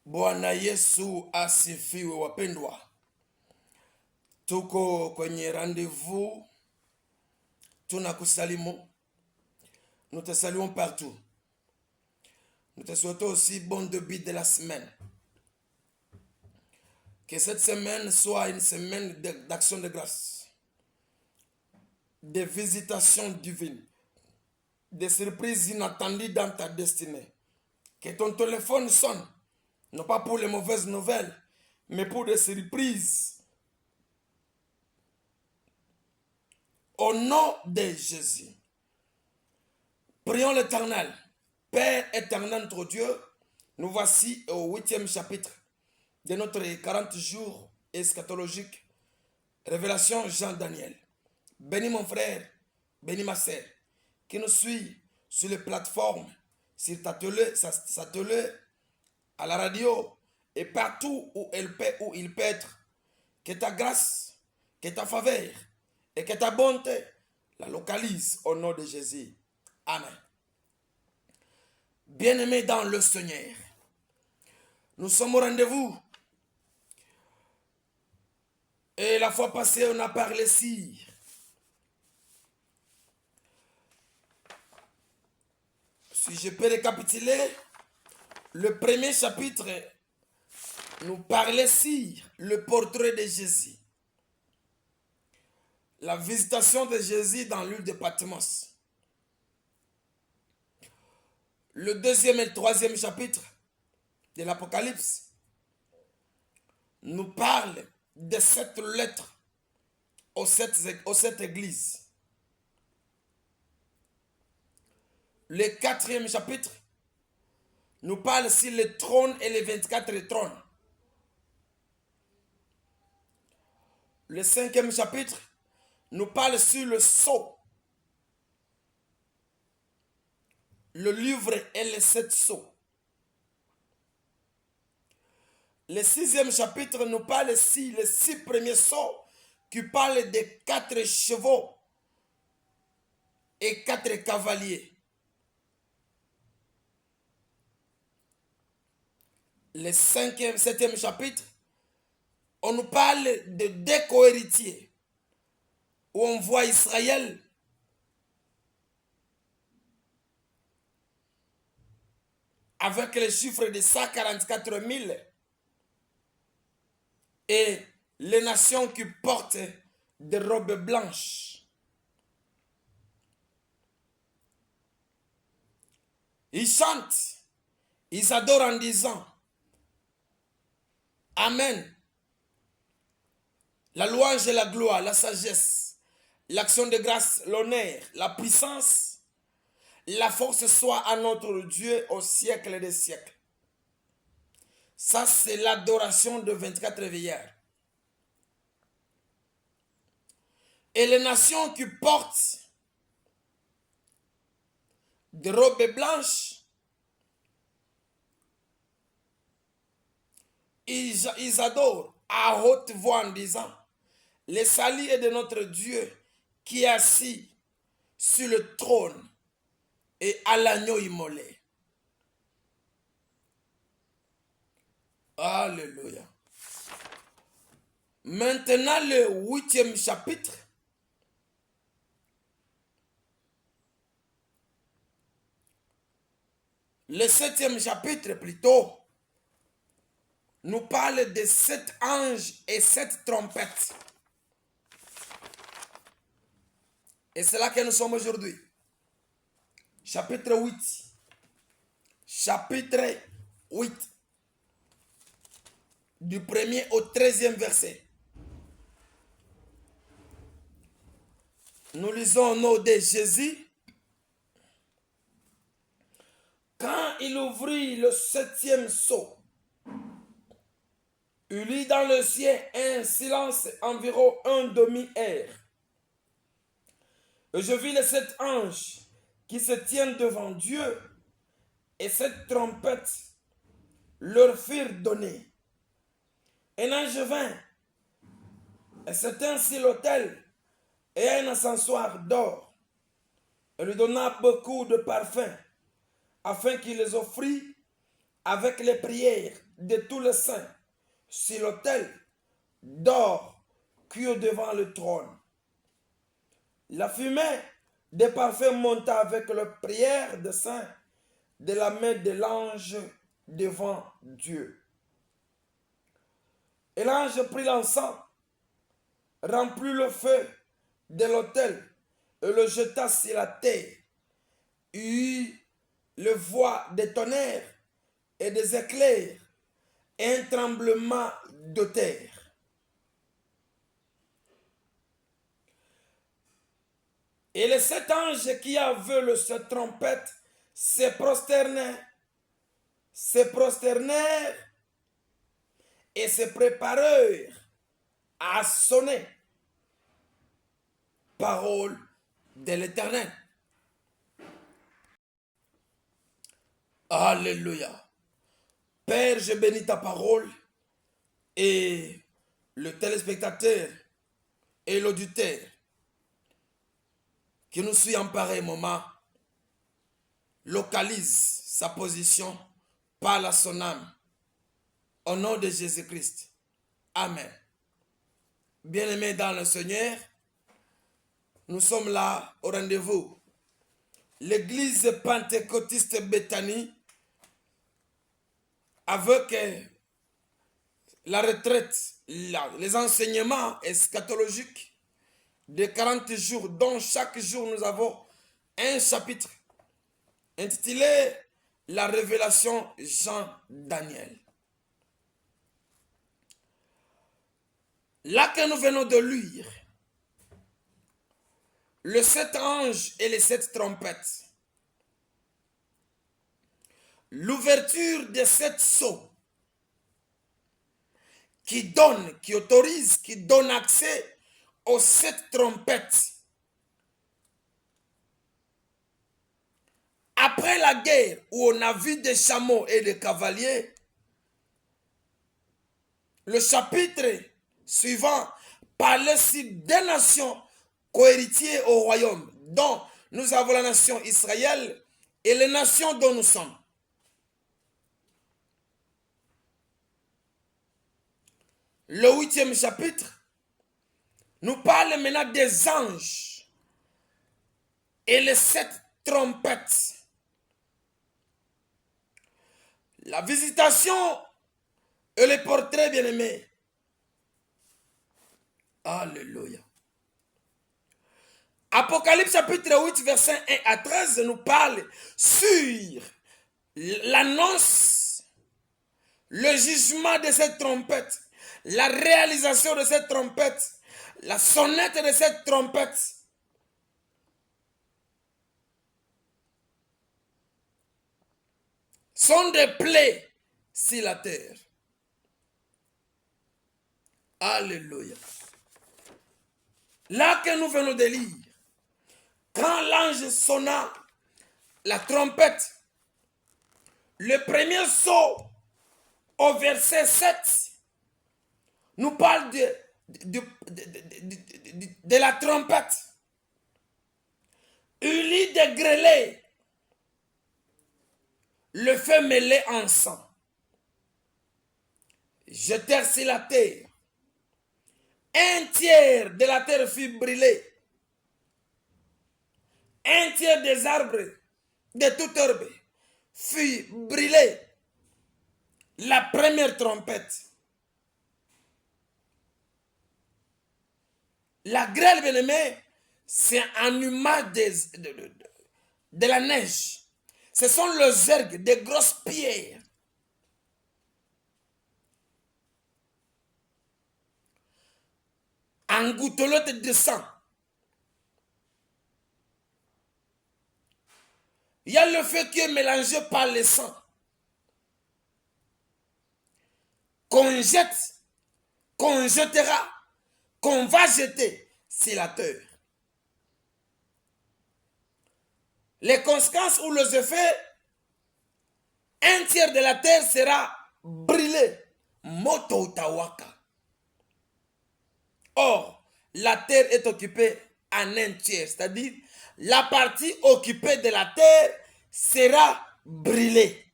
Bwana Yesu asifiwe wapendwa. Tuko kwenye rendez-vous. Tunakusalimu. Nous te saluons partout. Nous te souhaitons aussi bon début de la semaine. Que cette semaine soit une semaine d'action de grâce, de visitations divines, de surprises inattendues dans ta destinée. Que ton téléphone sonne, non pas pour les mauvaises nouvelles, mais pour des surprises. Au nom de Jésus, prions l'Éternel. Père éternel, notre Dieu, nous voici au 8e chapitre de notre 40 jours eschatologiques. Révélation Jean-Daniel. Bénis mon frère, bénis ma sœur, qui nous suit sur les plateformes, sur ta télé, à la radio et partout où il peut être. Que ta grâce, que ta faveur et que ta bonté la localise au nom de Jésus. Amen. Bien-aimés dans le Seigneur, nous sommes au rendez-vous. Et la fois passée, on a parlé si. Si je peux récapituler, le premier chapitre nous parlait sur le portrait de Jésus. La visitation de Jésus dans l'île de Patmos. Le deuxième et le troisième chapitre de l'Apocalypse nous parle de cette lettre aux sept églises. Le quatrième chapitre nous parle sur le trône et les 24 trônes. Le cinquième chapitre nous parle sur le sceau, le livre et les 7 sceaux. Le sixième chapitre nous parle ici, les 6 premiers sceaux, qui parlent des 4 chevaux et 4 cavaliers. Le 7e chapitre, on nous parle de 2 co-héritiers, où on voit Israël avec le chiffre de 144 000 et les nations qui portent des robes blanches. Ils chantent, ils adorent en disant Amen. La louange et la gloire, la sagesse, l'action de grâce, l'honneur, la puissance, la force soit à notre Dieu au siècle des siècles. Ça, c'est l'adoration de 24 veilleurs. Et les nations qui portent des robes blanches, ils adorent à haute voix en disant le salut est de notre Dieu qui est assis sur le trône et à l'agneau immolé. Alléluia. Maintenant, le 8e chapitre le 7e chapitre plutôt nous parle de 7 anges et 7 trompettes. Et c'est là que nous sommes aujourd'hui. Chapitre 8. Chapitre 8. Du 1er au 13e verset. Nous lisons au nom de Jésus. Quand il ouvrit le 7e sceau, il eut dans le ciel un silence environ un demi-heure. Et je vis les 7 anges qui se tiennent devant Dieu, et 7 trompettes leur furent données. Un ange vint, et c'était ainsi l'autel, et un encensoir d'or, et lui donna beaucoup de parfums, afin qu'il les offrit avec les prières de tous les saints sur l'autel d'or cuit devant le trône. La fumée des parfums monta avec les prières des saints de la main de l'ange devant Dieu. Et l'ange prit l'encens, remplit le feu de l'autel et le jeta sur la terre. Il y eut le voix des tonnerres et des éclairs et un tremblement de terre. Et les 7 anges qui avaient cette trompette se prosternèrent et se préparèrent à sonner. Parole de l'Éternel. Alléluia. Père, je bénis ta parole et le téléspectateur et l'auditeur qui nous suit en pareil moment localise sa position, parle à son âme. Au nom de Jésus-Christ. Amen. Bien-aimés dans le Seigneur, nous sommes là au rendez-vous. L'église pentecôtiste Bethanie, avec la retraite, les enseignements eschatologiques de 40 jours, dont chaque jour nous avons un chapitre intitulé La révélation Jean-Daniel. Là que nous venons de lire, les 7 anges et les 7 trompettes, l'ouverture des 7 sceaux qui autorise, qui donne accès aux 7 trompettes. Après la guerre où on a vu des chameaux et des cavaliers, le chapitre suivant parlait sur des nations cohéritiers au royaume, dont nous avons la nation Israël et les nations dont nous sommes. Le 8e chapitre nous parle maintenant des anges et les 7 trompettes. La visitation et les portraits bien-aimés. Alléluia. Apocalypse chapitre 8, verset 1 à 13 nous parle sur l'annonce, le jugement de cette trompette, la réalisation de cette trompette, la sonnette de cette trompette. Sont des plaies sur la terre. Alléluia. Là que nous venons de lire, quand l'ange sonna la trompette, le premier sceau au verset 7 nous parle de la trompette. Il lit des grêlés, le feu mêlé en sang, jetèrent sur la terre. Un tiers de la terre fut brûlé. Un tiers des arbres, de toute herbe, fut brûlé. La première trompette. La grêle, bien-aimée, c'est un image de la neige. Ce sont les ergues, des grosses pierres. En gouttelotte de sang. Il y a le feu qui est mélangé par le sang. Qu'on jette, qu'on jettera, qu'on va jeter sur la terre. Les conséquences ou les effets, un tiers de la terre sera brûlé. Moto Tawaka. Or, la terre est occupée en un tiers, c'est-à-dire la partie occupée de la terre sera brûlée.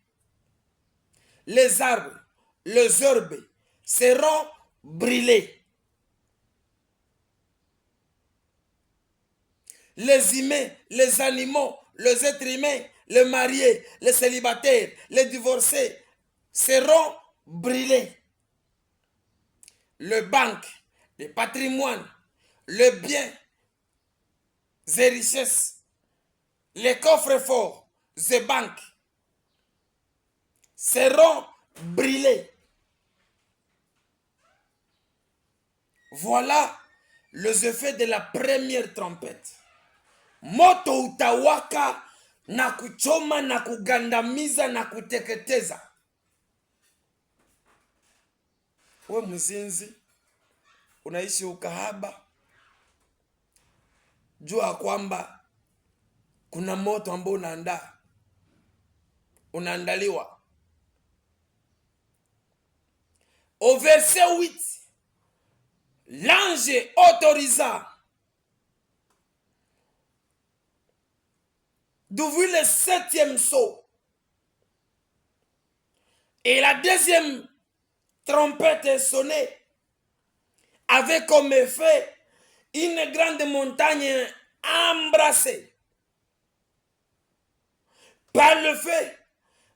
les arbres, les herbes seront brûlés. Les humains, les animaux, les êtres humains, les mariés, les célibataires, les divorcés seront brûlés. Le banque, le patrimoine, le bien et richesses, les coffres forts et banques seront brûlés. Voilà les effets de la première trompette. Moto utawaka na kuchoma na kugandamiza na kuteketeza. We mzinzi, unaishi ukahaba, jua kwamba kuna moto ambao unaandaliwa. Au verset 8, l'ange autorisa d'ouvrir le 7e sceau. Et la 2e trompette est sonnée, avec comme effet une grande montagne embrassée par le feu,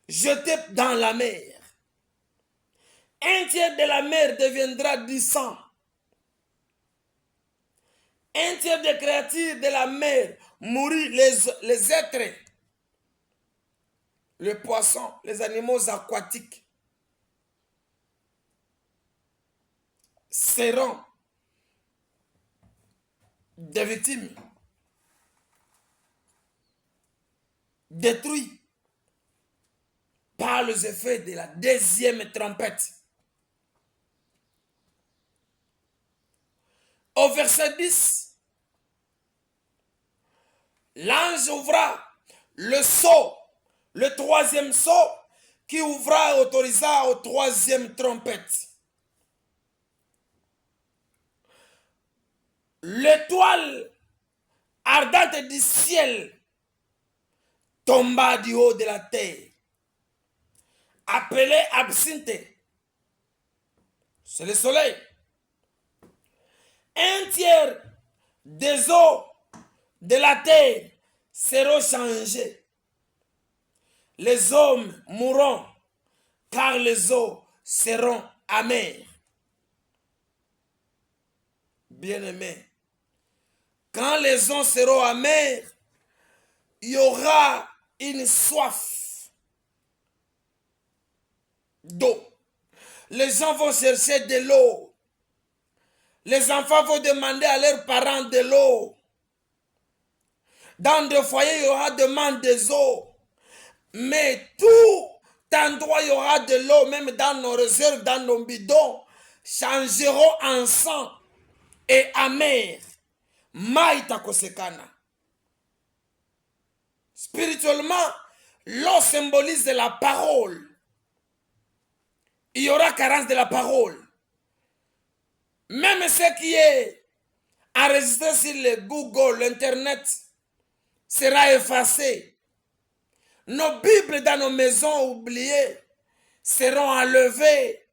jetée dans la mer. Un tiers de la mer deviendra du sang. Un tiers des créatures de la mer mourut, les êtres, les poissons, les animaux aquatiques seront des victimes, détruits par les effets de la 2e trompette. Au verset 10, l'ange ouvra le sceau, le 3e sceau, qui ouvra et autorisa aux 3e trompette. L'étoile ardente du ciel tomba du haut de la terre, appelée Absinthe. C'est le soleil. Un tiers des eaux de la terre seront changés. Les hommes mourront, car les eaux seront amères. Bien-aimés, quand les eaux seront amères, il y aura une soif d'eau. Les gens vont chercher de l'eau. Les enfants vont demander à leurs parents de l'eau. Dans des foyers, il y aura demande des eaux. Mais tout endroit, il y aura de l'eau, même dans nos réserves, dans nos bidons, changeront en sang et amer. Maïta kosekana. Spirituellement, l'eau symbolise la parole. Il y aura carence de la parole. Même ce qui est enregistré sur le Google, l'Internet, sera effacé. Nos Bibles dans nos maisons oubliées seront enlevées.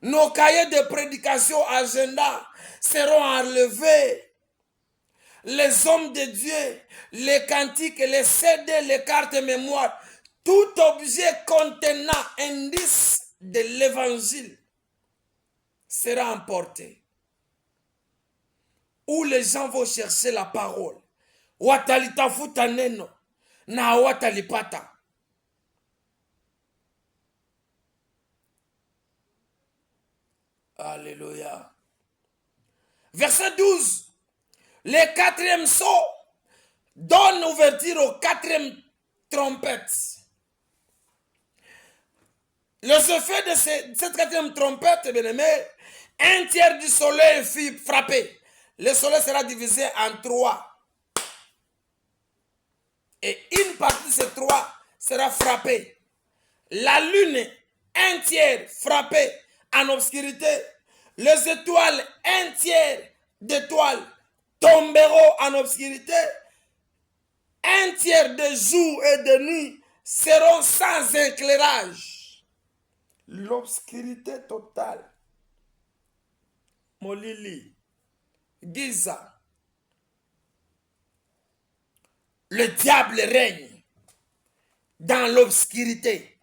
Nos cahiers de prédication, agenda, seront enlevés. Les hommes de Dieu, les cantiques, les CD, les cartes mémoire, tout objet contenant indice de l'évangile sera emporté. Où les gens vont chercher la parole. Watalitafuta neno na watalipata. Alléluia. Verset 12. Le 4e sceau donne ouverture au 4e trompette. Les effets de cette 4e trompette, bien aimé, un tiers du soleil fut frappé. Le soleil sera divisé en 3. Et une partie de ces 3 sera frappée. La lune, un tiers frappé en obscurité. Les étoiles, un tiers d'étoiles tomberont en obscurité. Un tiers de jour et de nuit seront sans éclairage. l'obscurité totale. Molili, Giza. Le diable règne dans l'obscurité.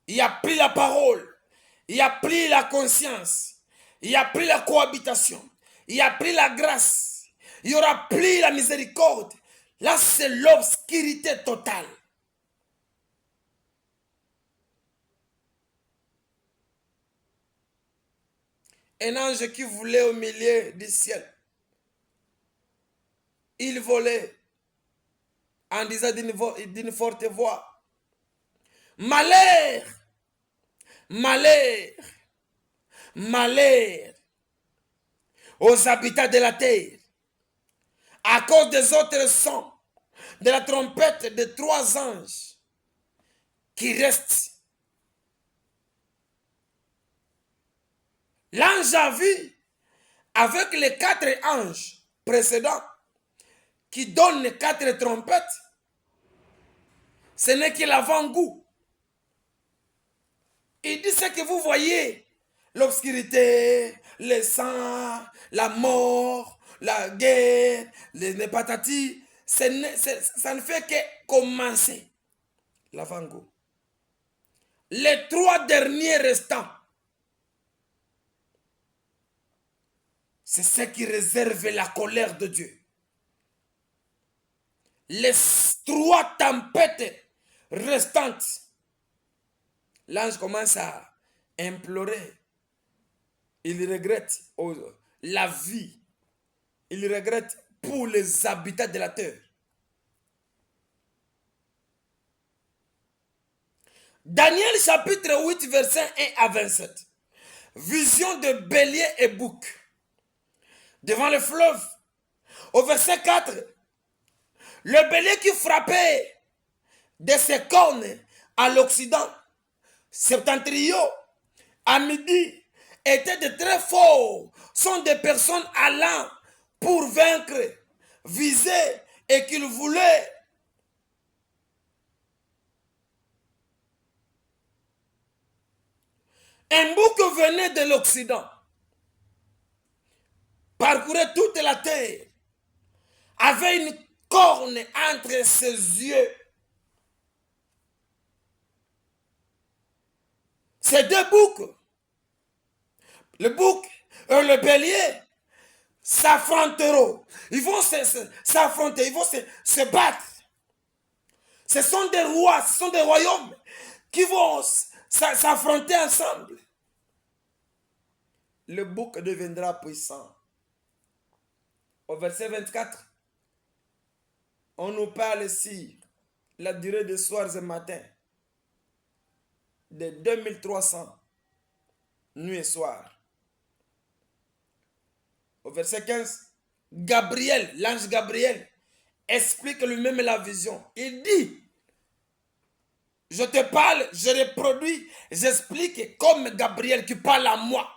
Il a pris la parole, il a pris la conscience, il a pris la cohabitation, il a pris la grâce, il aura pris la miséricorde. Là, c'est l'obscurité totale. Un ange qui volait au milieu du ciel. Il volait en disant d'une forte voix, malheur, malheur, malheur aux habitants de la terre, à cause des autres sons, de la trompette de 3 anges qui restent. L'ange a vu avec les 4 anges précédents qui donnent 4 trompettes. Ce n'est que l'avant-goût. Il dit ce que vous voyez, l'obscurité, le sang, la mort, la guerre, les patatis, ça ne fait que commencer. L'avant-goût. Les 3 derniers restants, c'est ce qui réserve la colère de Dieu. Les 3 tempêtes restantes, l'ange commence à implorer. Il regrette la vie. Il regrette pour les habitants de la terre. Daniel chapitre 8 verset 1 à 27. Vision de bélier et bouc devant le fleuve. Au verset 4, le bélier qui frappait de ses cornes à l'Occident, septentrion, à midi, étaient de très forts, sont des personnes allant pour vaincre, viser et qu'ils voulaient. Un bouc venait de l'Occident, parcourait toute la terre, avait une corne entre ses yeux. Ces 2 boucs, le bouc et le bélier, s'affronteront. Ils vont s'affronter, ils vont se battre. Ce sont des rois, ce sont des royaumes qui vont s'affronter ensemble. Le bouc deviendra puissant. Au verset 24, on nous parle ici la durée des soirs et matins de 2300 nuits et soirs. Au verset 15, Gabriel, l'ange Gabriel, explique lui-même la vision. Il dit, je te parle, je reproduis, j'explique comme Gabriel qui parle à moi.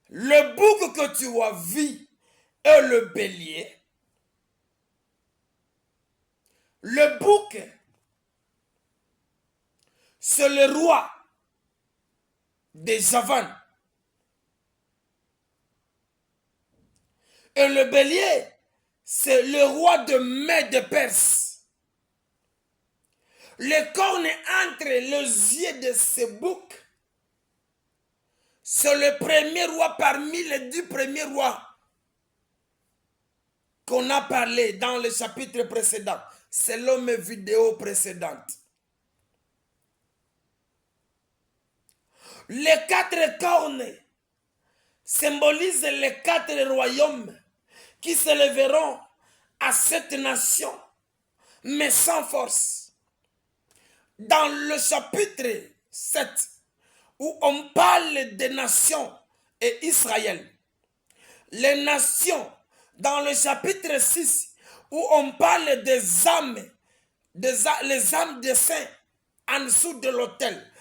Le bouc que tu as vu et le bélier. Le bouc, c'est le roi des Javan. Et le bélier, c'est le roi de Mède de Perse. Les cornes entre les yeux de ce bouc, c'est le premier roi parmi les 10 premiers rois qu'on a parlé dans le chapitre précédent, selon mes vidéos précédentes. Les 4 cornes symbolisent les 4 royaumes qui s'élèveront à cette nation, mais sans force. Dans le chapitre 7, où on parle des nations et Israël, les nations, dans le chapitre 6, où on parle des âmes, les âmes des saints en dessous de l'autel,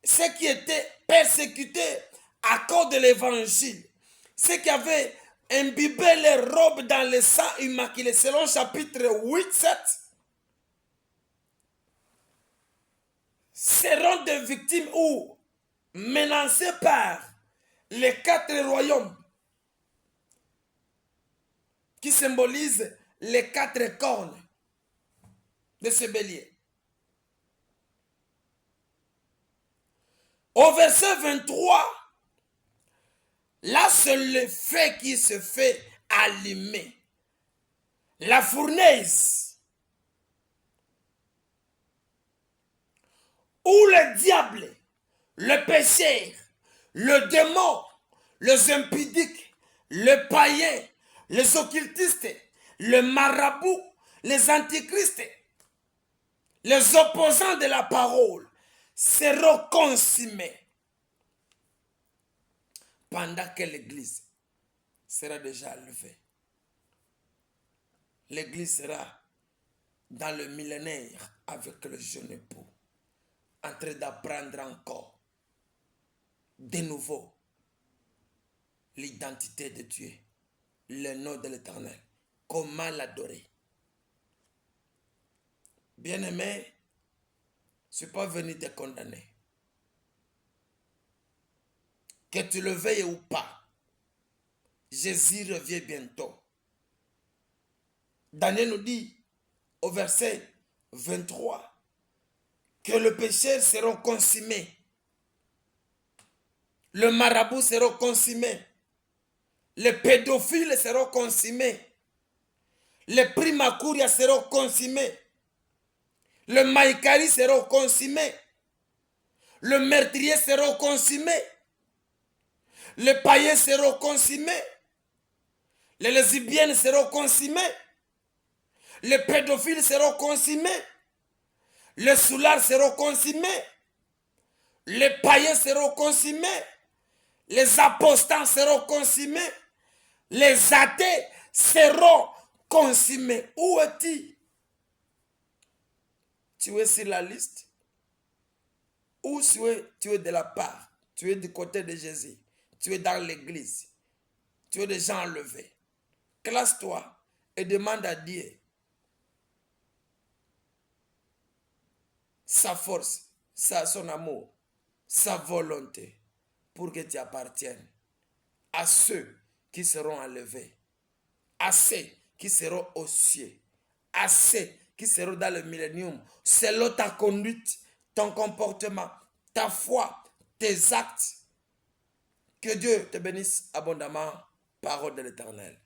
ceux qui étaient persécutés à cause de l'évangile, ceux qui avaient imbibé les robes dans le sang immaculé, selon chapitre 8, 7. seront des victimes ou menacés par les 4 royaumes qui symbolisent les 4 cornes de ce bélier. Au verset 23, là c'est le feu qui se fait allumer. La fournaise où le diable, le péché, le démon, les impudiques, le païen, les occultistes, le marabout, les antichristes, les opposants de la parole seront consumés pendant que l'Église sera déjà levée. L'Église sera dans le millénaire avec le jeune époux, en train d'apprendre encore de nouveau l'identité de Dieu, le nom de l'Éternel, comment l'adorer. Bien-aimé, je ne suis pas venu te condamner. Que tu le veuilles ou pas, Jésus revient bientôt. Daniel nous dit au verset 23 que le péché sera consumé, le marabout sera consumé, les pédophiles seront consumés, les primacurias seront consumés, le maïkari sera consumé, le meurtrier sera consumé, les païens seront consumés, les lesbiennes seront consumées, les pédophiles seront consumés, les soulards seront consumés, les païens seront consumés, les apostats seront consumés, les athées seront consumés. Où es-tu? Tu es sur la liste? Ou tu es de la part? Tu es du côté de Jésus? Tu es dans l'église? Tu es déjà enlevé? Classe-toi et demande à Dieu sa force, son amour, sa volonté pour que tu appartiennes à ceux qui seront enlevés, à ceux qui seront aux cieux, à ceux qui seront dans le millénium, selon ta conduite, ton comportement, ta foi, tes actes. Que Dieu te bénisse abondamment, parole de l'Éternel.